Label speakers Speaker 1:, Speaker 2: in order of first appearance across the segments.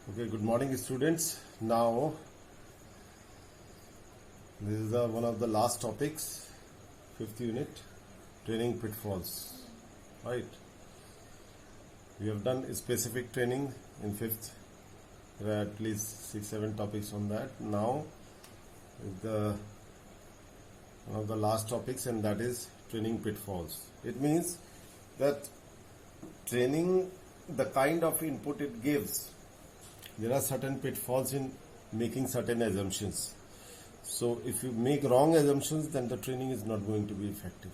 Speaker 1: Okay, good morning, students. Now, this is one of the last topics, fifth unit, training pitfalls. Right? We have done specific training in fifth. There are at least 6-7 topics on that. Now, is the one of the last topics, and that is training pitfalls. It means that training, the kind of input it gives, there are certain pitfalls in making certain assumptions. So if you make wrong assumptions, then the training is not going to be effective.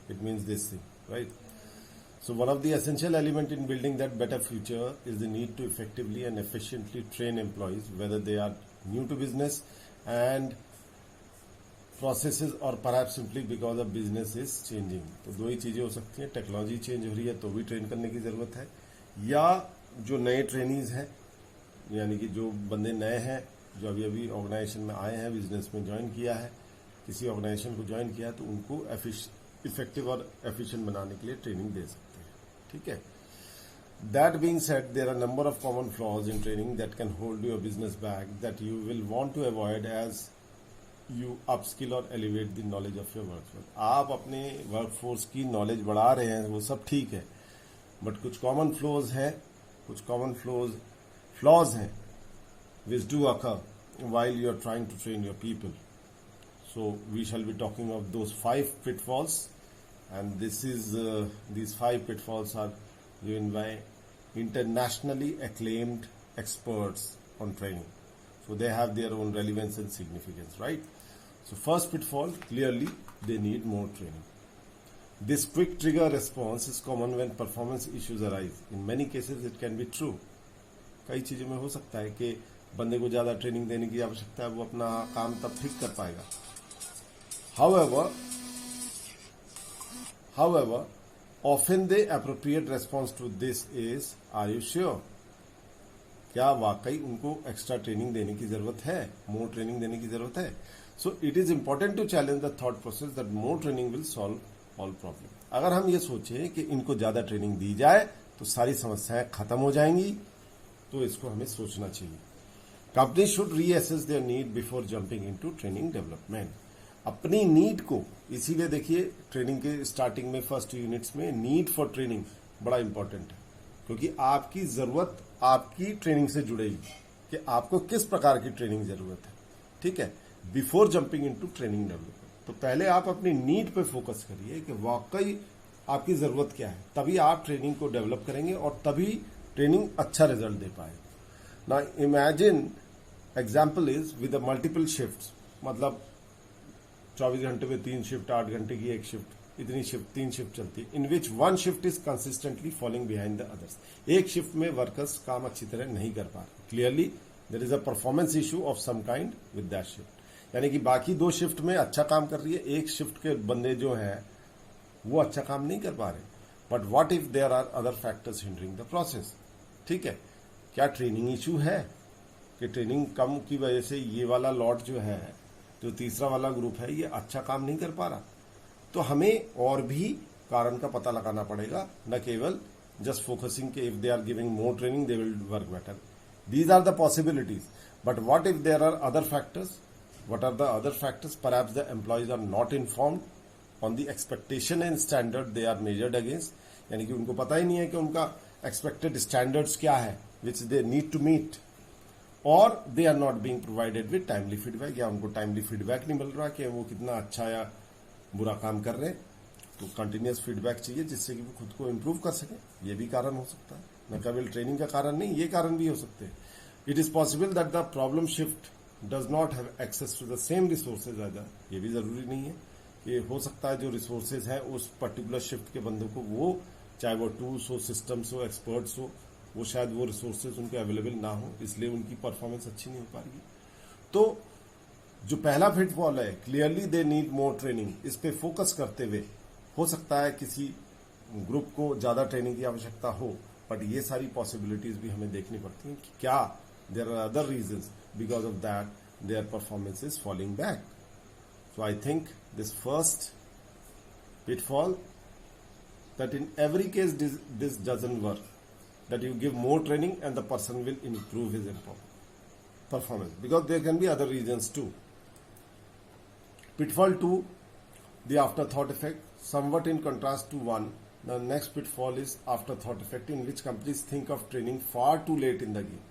Speaker 1: It means this thing, right? So one of the essential elements in building that better future is the need to effectively and efficiently train employees, whether they are new to business and processes or perhaps simply because of business is changing. तो दो ही चीजें हो सकती हैं, technology change हो रही है तो भी ट्रेन करने की जरूरत है, या जो नए ट्रेनीज हैं, यानी कि जो बंदे नए हैं, जो अभी अभी ऑर्गेनाइजेशन में आए हैं, बिजनेस में ज्वाइन किया है, किसी ऑर्गेनाइजेशन को ज्वाइन किया है, तो उनको इफेक्टिव और एफिशिएंट बनाने के लिए ट्रेनिंग दे सकते हैं. ठीक है. That being said, there are a number of common flaws in training that can hold your business back that you will want to avoid as you upskill or elevate the knowledge of your workforce. आप अपने workforce की knowledge बढ़ा रहे हैं, वो सब ठीक है, बट कुछ कॉमन फ्लॉज हैं, कुछ कॉमन flaws हैं which do occur while you are trying to train your people. So we shall be talking of those 5 pitfalls, and these 5 pitfalls are given by internationally acclaimed experts on training. So they have their own relevance and significance, right? So first pitfall, clearly they need more training. This quick trigger response is common when performance issues arise. In many cases it can be true. कई चीजों में हो सकता है कि बंदे को ज्यादा ट्रेनिंग देने की आवश्यकता है, वो अपना काम तब ठीक कर पाएगा. However, often the appropriate response to this is, are you sure? क्या वाकई उनको एक्स्ट्रा ट्रेनिंग देने की जरूरत है, मोर ट्रेनिंग देने की जरूरत है? So it is important to challenge the thought process that more training will solve all problem. अगर हम ये सोचें कि इनको ज्यादा ट्रेनिंग दी जाए तो सारी समस्याएं खत्म हो जाएंगी, तो इसको हमें सोचना चाहिए. Company should reassess their need before jumping into training development. अपनी नीड को, इसीलिए देखिए ट्रेनिंग के स्टार्टिंग में फर्स्ट यूनिट्स में नीड फॉर ट्रेनिंग बड़ा इंपॉर्टेंट है, क्योंकि आपकी जरूरत आपकी ट्रेनिंग से जुड़ेगी कि आपको किस प्रकार की ट्रेनिंग जरूरत है. ठीक है. Before jumping into training development, तो पहले आप अपनी नीड पे फोकस करिए कि वाकई आपकी जरूरत क्या है, तभी आप ट्रेनिंग को डेवलप करेंगे और तभी ट्रेनिंग अच्छा रिजल्ट दे पाए. ना imagine example is with multiple shift, मतलब 24 घंटे में 3 शिफ्ट, 8 घंटे की एक शिफ्ट, इतनी शिफ्ट 3 शिफ्ट चलती है, in which one shift is consistently following behind the others. एक शिफ्ट में वर्कर्स काम अच्छी तरह नहीं कर पा रहे. Clearly there is a performance issue of some kind with that shift. यानी कि बाकी 2 शिफ्ट में अच्छा काम कर रही है, एक शिफ्ट के बंदे जो हैं वो अच्छा काम नहीं कर पा रहे. But what if there are other factors hindering the process. ठीक है. क्या ट्रेनिंग इशू है कि ट्रेनिंग कम की वजह से ये वाला लॉट जो है, जो तीसरा वाला ग्रुप है, ये अच्छा काम नहीं कर पा रहा? तो हमें और भी कारण का पता लगाना पड़ेगा, न केवल जस्ट फोकसिंग के if they are giving more training they will work better. These are the possibilities, but what if there are other factors. What are the other factors? Perhaps the employees are not informed on the expectation and standard they are measured against. यानी कि उनको पता ही नहीं है कि उनका expected standards क्या है which they need to meet, और they are not being provided with timely feedback, या उनको टाइमली फीडबैक नहीं मिल रहा कि वो कितना अच्छा या बुरा काम कर रहे हैं. तो कंटिन्यूअस फीडबैक चाहिए जिससे कि वो खुद को इम्प्रूव कर सके. ये भी कारण हो सकता है, न केवल ट्रेनिंग का कारण नहीं, ये कारण भी हो सकते हैं. It is possible that the problem shift does not have access to the same resources other. ये भी जरूरी नहीं है. ये हो सकता है जो रिसोर्सेज है उस पर्टिकुलर शिफ्ट के बंदों को, वो चाहे वो टूल्स हो, सिस्टम्स हो, एक्सपर्ट्स हो, वो शायद वो रिसोर्सेज उनके अवेलेबल ना हो, इसलिए उनकी परफॉर्मेंस अच्छी नहीं हो पाएगी. तो जो पहला फिटफॉल है, clearly they need more training, इस पे फोकस करते हुए हो सकता है किसी ग्रुप को ज्यादा ट्रेनिंग की आवश्यकता हो, बट ये सारी पॉसिबिलिटीज भी हमें देखनी पड़ती हैं कि क्या there are other reasons because of that their performance is falling back. So I think this first pitfall, that in every case this doesn't work. that you give more training and the person will improve his performance, because there can be other reasons too. Pitfall 2, the afterthought effect. Somewhat in contrast to 1, the next pitfall is afterthought effect, in which companies think of training far too late in the game.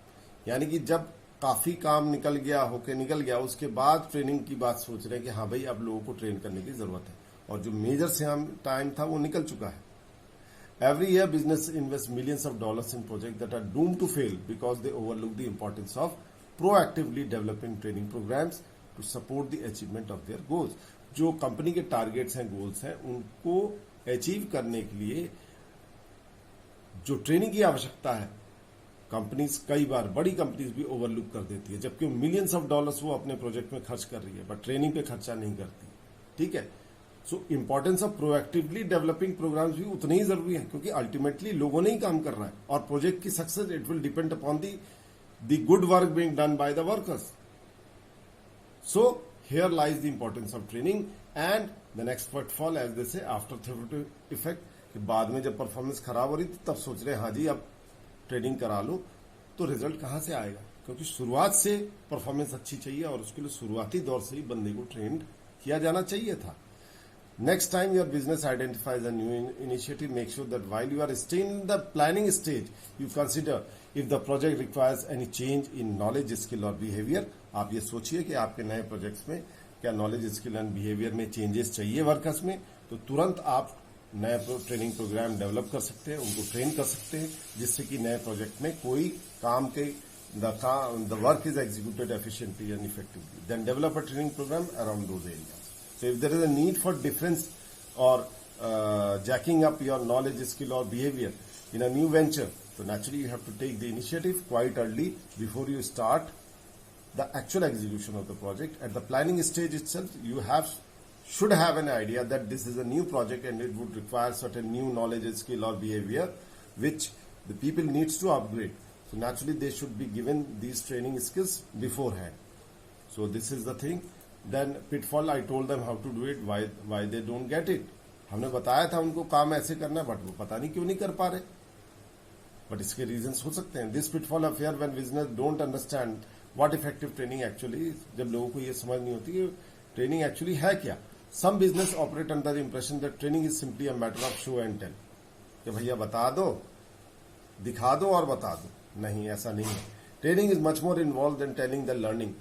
Speaker 1: यानी कि जब काफी काम निकल गया उसके बाद training की बात सोच रहे हैं कि हाँ भाई अब लोगों को ट्रेन करने की जरूरत है, और जो मेजर से टाइम था वो निकल चुका है. Every year business invests millions of dollars in projects that are doomed to fail because they overlook the importance of proactively developing training programs to support the achievement of their goals. जो company के targets हैं, goals हैं, उनको achieve करने के लिए जो training की आवश्यकता है, कंपनीज कई बार बड़ी कंपनीज भी ओवरलुक कर देती है, जबकि मिलियंस ऑफ डॉलर्स वो अपने प्रोजेक्ट में खर्च कर रही है, बट ट्रेनिंग पे खर्चा नहीं करती. ठीक है. So importance of proactively developing programmes भी उतने ही जरूरी है, क्योंकि अल्टीमेटली लोगों ने ही काम करना है, और प्रोजेक्ट की success it will depend upon the good work being done by the workers. So here lies the importance of training. And the next pitfall, as they say, afterthought effect, कि बाद में जब परफॉर्मेंस खराब हो रही थी तब सोच रहे हाँ जी अब ट्रेनिंग करा लो, तो रिजल्ट कहां से आएगा, क्योंकि शुरुआत से परफॉर्मेंस अच्छी चाहिए और उसके लिए शुरुआती दौर से ही बंदे को ट्रेंड किया जाना चाहिए था. Next time your business identifies a new initiative, make sure that while you are still in the planning stage, you consider if the project requires any change in knowledge, skill or behavior. आप ये सोचिए कि आपके नए projects में क्या knowledge, skill and behaviour में changes चाहिए वर्कर्स में, तो तुरंत आप नया ट्रेनिंग प्रोग्राम डेवलप कर सकते हैं, उनको ट्रेन कर सकते हैं, जिससे कि नए प्रोजेक्ट में कोई काम के the work is executed efficiently and effectively. Then develop a training program around those areas. So if there is a need for difference or jacking up your knowledge, skill or behavior in a new venture, so naturally you have to take the initiative quite early before you start the actual execution of the project. At the planning stage itself, you should have an idea that this is a new project and it would require certain new knowledge, skill or behavior which the people needs to upgrade. So naturally they should be given these training skills beforehand. So this is the thing. Then pitfall, I told them how to do it, why they don't get it. हमने बताया था उनको काम ऐसे करना, but वो पता नहीं क्यों नहीं कर पा रहे. बट इसके रीजंस हो सकते हैं. This pitfall affair when business don't understand what effective training actually, जब लोगों को ये समझ नहीं होती कि ट्रेनिंग एक्चुअली है क्या. Some business operate under the impression that training is simply a matter of show and tell, कि भैया बता दो, दिखा दो और बता दो. नहीं, ऐसा नहीं है. Training is much more involve than telling the learning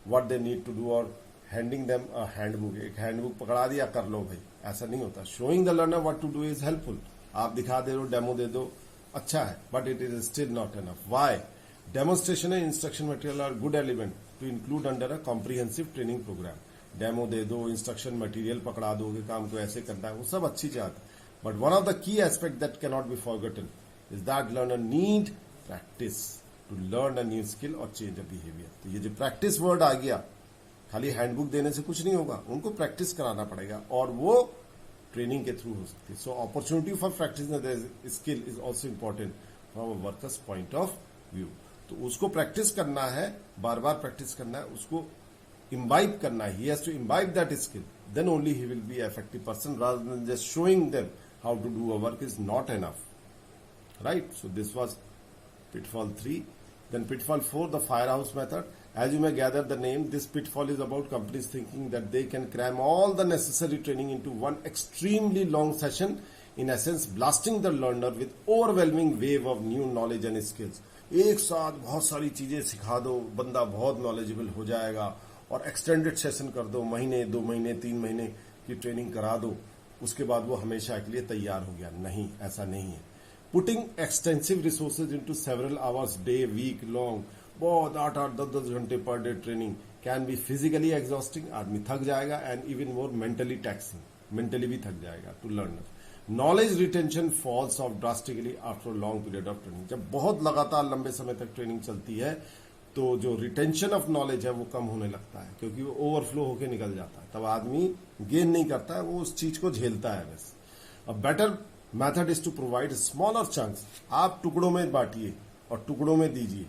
Speaker 1: what they need to do और हैंडिंग देम अ हैंडबुक. एक हैंडबुक पकड़ा दिया, कर लो भाई, ऐसा नहीं होता. Showing the learner what to do is helpful. आप दिखा दे दो, डेमो दे दो, अच्छा है, but it is still not enough. Why? Demonstration and instruction material are good element to include under a comprehensive training programme. Demo दे दो, इंस्ट्रक्शन मटेरियल पकड़ा दो कि काम को ऐसे करना है, वो सब अच्छी बात है. But one of the key aspect that can not be forgotten is that learner need practice to learn a new skill और चेंज अ बिहेवियर. तो ये जो प्रैक्टिस वर्ड आ गया, खाली हैंडबुक देने से कुछ नहीं होगा, उनको प्रैक्टिस कराना पड़ेगा और वो ट्रेनिंग के थ्रू हो सकती है. So opportunity for practice skill is also important from a workers point of view. तो उसको प्रैक्टिस करना है, बार बार प्रैक्टिस करना है, उसको इम्बाइब करना है. He has to imbibe that skill, then only he will be effective person, rather than just showing them how to do a work is not enough. Right? So this was pitfall 3. Then pitfall 4, the firehouse method. As you may gather the name, this pitfall is about companies thinking that they can cram all the necessary training into one extremely long session, in essence blasting the learner with overwhelming wave of new knowledge and skills. एक साथ बहुत सारी चीजें सिखा दो, बंदा बहुत knowledgeable हो जाएगा, और एक्सटेंडेड सेशन कर दो, महीने, 2 महीने, 3 महीने की ट्रेनिंग करा दो, उसके बाद वो हमेशा के लिए तैयार हो गया. नहीं, ऐसा नहीं है. Putting extensive resources into several hours day, week long, बहुत 8-8, 10-10 घंटे per day training can be physically exhausting. आदमी थक जाएगा, and even more mentally taxing, mentally भी थक जाएगा to learner. Knowledge retention falls off drastically after long period of training. जब बहुत लगातार लंबे समय तक ट्रेनिंग चलती है तो जो रिटेंशन ऑफ नॉलेज है वो कम होने लगता है, क्योंकि वो ओवरफ्लो होकर निकल जाता है. तब आदमी गेन नहीं करता है, वो उस चीज को झेलता है. बस a better method is to provide smaller chunks. आप टुकड़ों में बांटिए और टुकड़ों में दीजिए,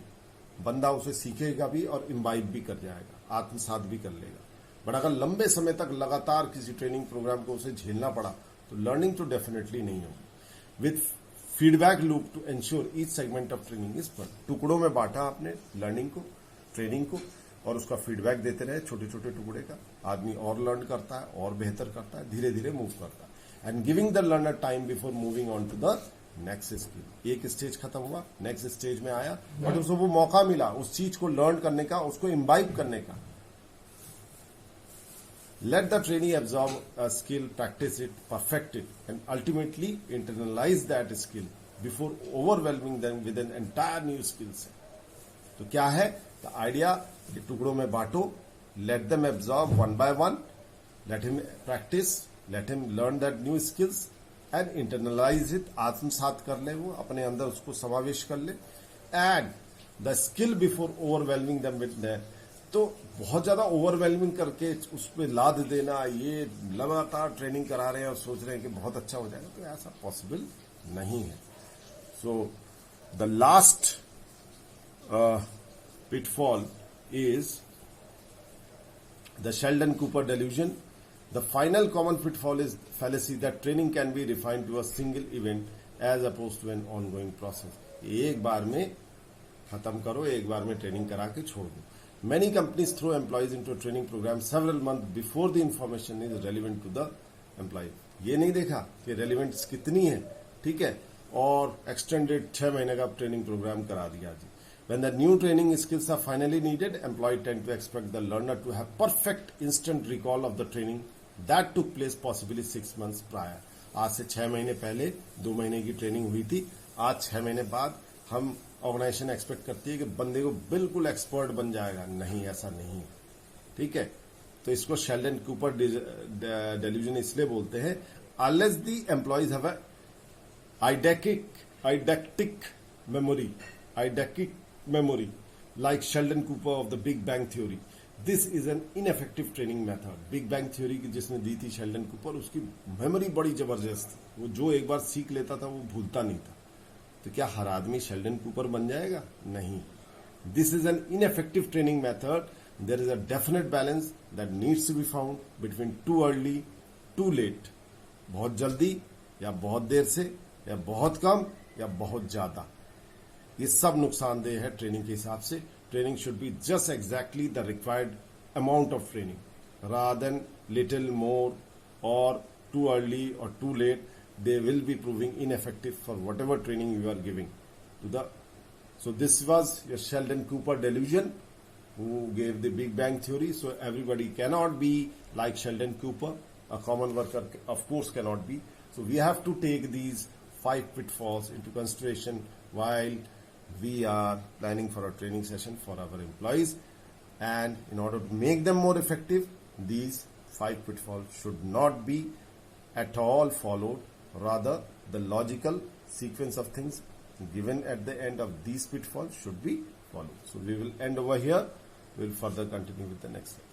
Speaker 1: बंदा उसे सीखेगा भी और इम्बाइब भी कर जाएगा, आत्मसात भी कर लेगा. बट अगर लंबे समय तक लगातार किसी ट्रेनिंग प्रोग्राम को उसे झेलना पड़ा तो लर्निंग तो डेफिनेटली नहीं होगी. With feedback loop to ensure each segment of training is पर। टुकड़ों में बांटा आपने लर्निंग को, ट्रेनिंग को, और उसका फीडबैक देते रहे छोटे छोटे टुकड़े का। आदमी और लर्न करता है और बेहतर करता है, धीरे धीरे मूव करता है। And giving the learner time before moving on to the next skill. एक स्टेज खत्म हुआ, नेक्स्ट स्टेज में आया, बट उसको वो मौका मिला उस चीज को लर्न करने का, उसको इम्बाइब करने का। Let the trainee absorb a skill, practice it, perfect it, and ultimately internalize that skill before overwhelming them with an entire new skill set. तो क्या है the idea कि टुकड़ों में बांटो, let them absorb one by one, let him practice, let him learn that new skills and internalize it, आत्मसात कर ले, वो अपने अंदर उसको समावेश कर ले, and the skill before overwhelming them with the, तो बहुत ज्यादा ओवरवेलमिंग करके उस पर लाद देना, ये लगातार ट्रेनिंग करा रहे हैं और सोच रहे हैं कि बहुत अच्छा हो जाएगा, तो ऐसा पॉसिबल नहीं है। So the last pitfall is the Sheldon Cooper delusion. The final common pitfall is fallacy that training can be refined to a single event as oppose to an ongoing process. एक बार में खत्म करो, एक बार में ट्रेनिंग करा के छोड़ दो। Many companies throw employees into a training program several months before the information is relevant to the employee. ये नहीं देखा कि रेलिवेंस कितनी है, ठीक है, और एक्सटेंडेड 6 महीने का ट्रेनिंग प्रोग्राम करा दिया जी। When the new training skills are finally needed, employees tend to expect the learner to have perfect instant recall of the training that took place possibly 6 months prior. आज से 6 महीने पहले 2 महीने की ट्रेनिंग हुई थी, आज 6 महीने बाद हम ऑर्गेनाइजेशन एक्सपेक्ट करती है कि बंदे को बिल्कुल एक्सपर्ट बन जाएगा। नहीं, ऐसा नहीं है, ठीक है। तो इसको शेल्डन कूपर डेल्यूजन इसलिए बोलते हैं, unless the employees have a eidetic memory like Sheldon Cooper of the big bang theory, this is an ineffective training method. Big bang theory की जिसने दी थी शेल्डन कूपर, उसकी मेमोरी बड़ी जबरदस्त थी, वो जो एक बार सीख लेता था वो भूलता नहीं था। तो क्या हर आदमी शेल्डन कूपर बन जाएगा? नहीं। This is an ineffective training method. There is a definite balance that needs to be found between too early too late. बहुत जल्दी या बहुत देर से, या बहुत कम या बहुत ज्यादा, ये सब नुकसानदेह है ट्रेनिंग के हिसाब से। Training should be just exactly the required amount of training rather than little more or too early or too late. They will be proving ineffective for whatever training you are giving to the. So this was your Sheldon Cooper delusion, who gave the Big Bang theory. So everybody cannot be like Sheldon Cooper. A common worker, of course, cannot be. So we have to take these 5 pitfalls into consideration while we are planning for a training session for our employees. And in order to make them more effective, these 5 pitfalls should not be at all followed. Rather, the logical sequence of things given at the end of these pitfalls should be followed. So we will end over here. We will further continue with the next slide.